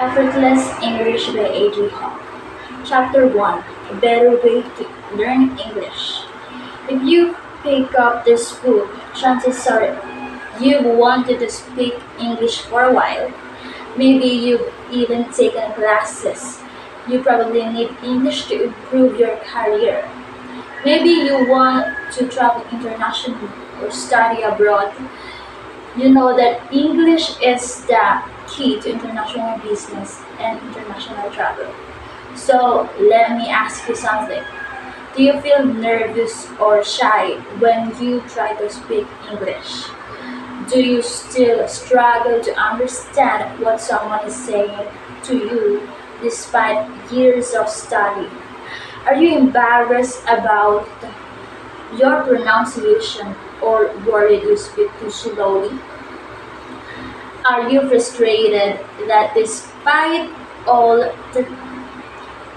Effortless English by A.J. Hogue. Chapter 1, A Better Way to Learn English. If you pick up this book, chances are you've wanted to speak English for a while. Maybe you've even taken classes. You probably need English to improve your career. Maybe you want to travel internationally or study abroad. You know that English is the key to international business and international travel. So let me ask you something. Do you feel nervous or shy when you try to speak English? Do you still struggle to understand what someone is saying to you despite years of study? Are you embarrassed about your pronunciation or worried you speak too slowly? Are you frustrated that despite all the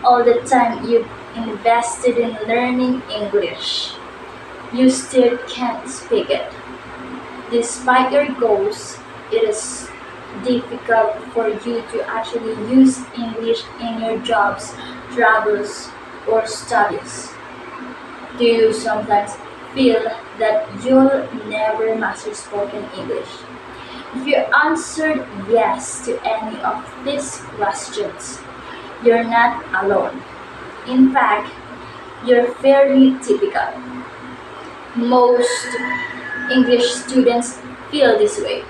all the time you've invested in learning English, you still can't speak it? Despite your goals, it is difficult for you to actually use English in your jobs, travels, or studies. Do you sometimes feel that you'll never master spoken English? If you answered yes to any of these questions, you're not alone. In fact, you're fairly typical. Most English students feel this way.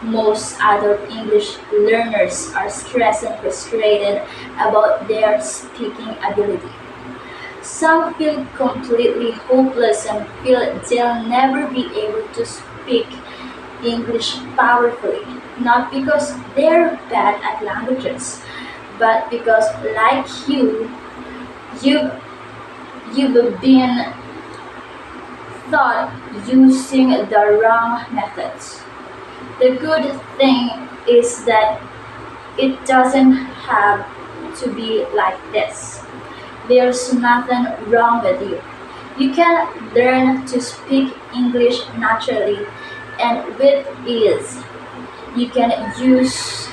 Most adult English learners are stressed and frustrated about their speaking ability. Some feel completely hopeless and feel they'll never be able to speak English powerfully, not because they're bad at languages, but because, like you've, you've been taught using the wrong methods. The good thing is that it doesn't have to be like this. There's nothing wrong with you. You can learn to speak English naturally and with ease. You can use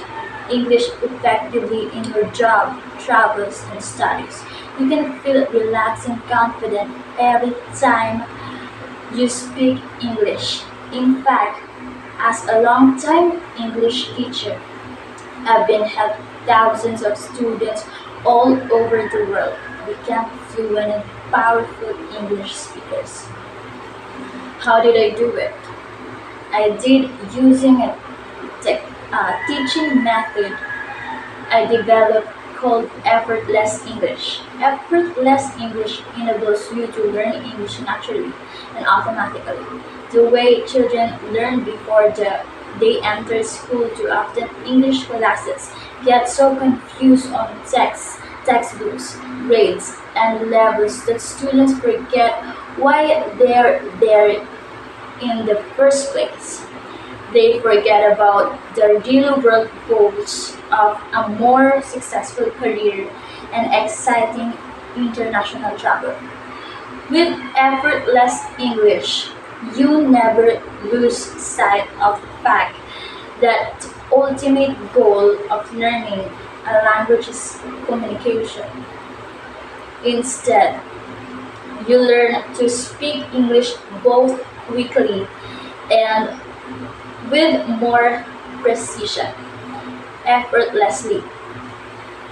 English effectively in your job, travels, and studies. You can feel relaxed and confident every time you speak English. In fact, as a long-time English teacher, I've been helping thousands of students all over the world become fluent and powerful English speakers. How did I do it? I did using a teaching method I developed called Effortless English. Effortless English enables you to learn English naturally and automatically. The way children learn before they enter school, too often English classes get so confused on textbooks, grades, and levels that students forget why they're there in the first place. They forget about the real world goals of a more successful career and exciting international travel. With effortless English, you never lose sight of the fact that the ultimate goal of learning a language is communication. Instead, you learn to speak English both quickly and with more precision, effortlessly.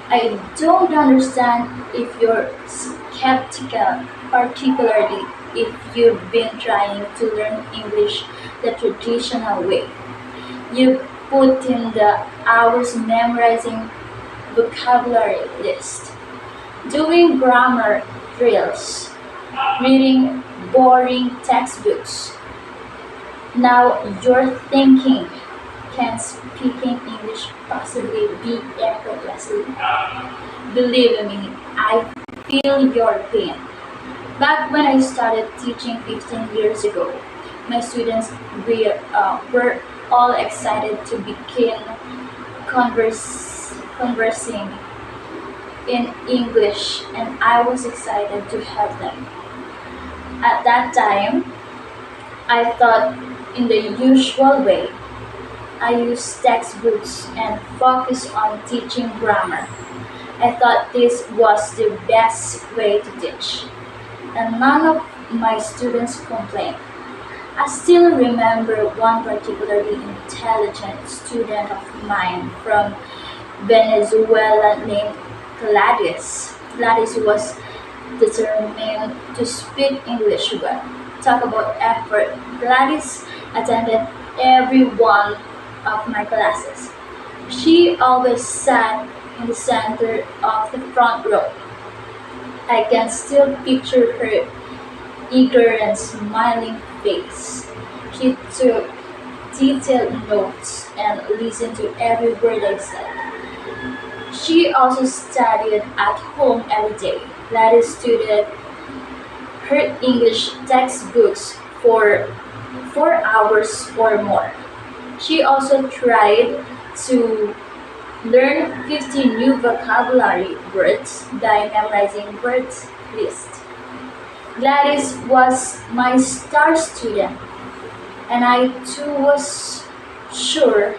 I don't understand if you're skeptical, particularly if you've been trying to learn English the traditional way. You put in the hours memorizing vocabulary list, doing grammar drills, reading boring textbooks. Now you're thinking, can speaking English possibly be effortlessly? Believe me, I feel your pain. Back when I started teaching 15 years ago, my students were all excited to begin conversing in English, and I was excited to help them. At that time, I thought in the usual way, I used textbooks and focused on teaching grammar. I thought this was the best way to teach, and none of my students complained. I still remember one particularly intelligent student of mine from Venezuela named Gladys. Gladys was determined to speak English well. Talk about effort. Gladys attended every one of my classes. She always sat in the center of the front row. I can still picture her eager and smiling face. She took detailed notes and listened to every word I said. She also studied at home every day. Gladys studied her English textbooks for 4 hours or more. She also tried to learn 50 new vocabulary words by memorizing word lists. Gladys was my star student, and I too was sure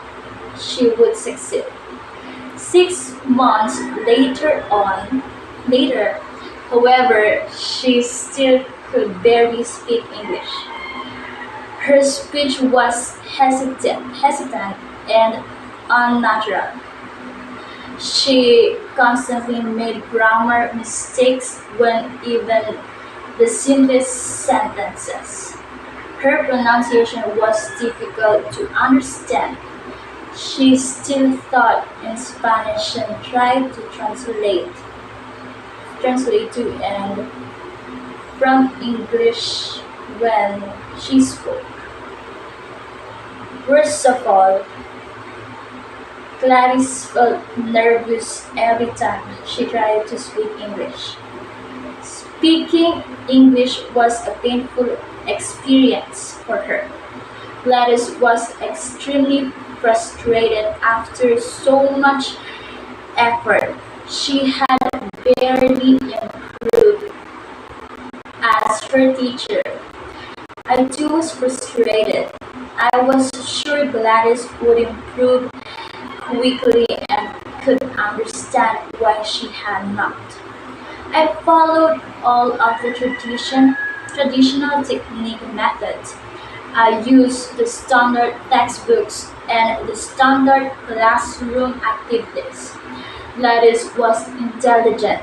she would succeed. 6 months later, however, she still could barely speak English. Her speech was hesitant and unnatural. She constantly made grammar mistakes when even the simplest sentences. Her pronunciation was difficult to understand. She still thought in Spanish and tried to translate to and from English when she spoke. Worst of all, Clarice felt nervous every time she tried to speak English. Speaking English was a painful experience for her. Gladys was extremely frustrated after so much effort. She had barely improved as her teacher. I too was frustrated. I was sure Gladys would improve quickly and could understand why she had not. I followed all of the traditional technique methods. I used the standard textbooks and the standard classroom activities. Gladys was intelligent,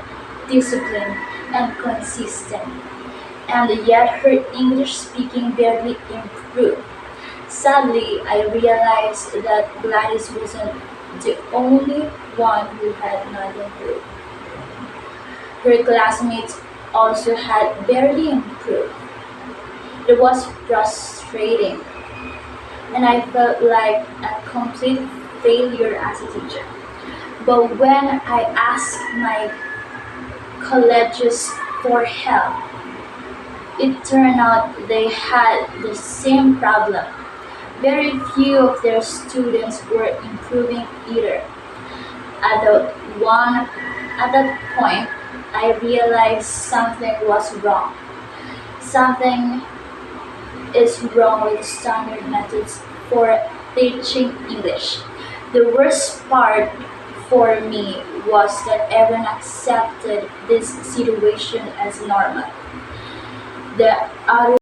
disciplined, and consistent, and yet her English speaking barely improved. Sadly, I realized that Gladys wasn't the only one who had not improved. Her classmates also had barely improved. It was frustrating, and I felt like a complete failure as a teacher. But when I asked my colleges for help, it turned out they had the same problem. Very few of their students were improving either. At the one at that point, I realized something was wrong. Something is wrong with standard methods for teaching English. The worst part for me was that everyone accepted this situation as normal. The other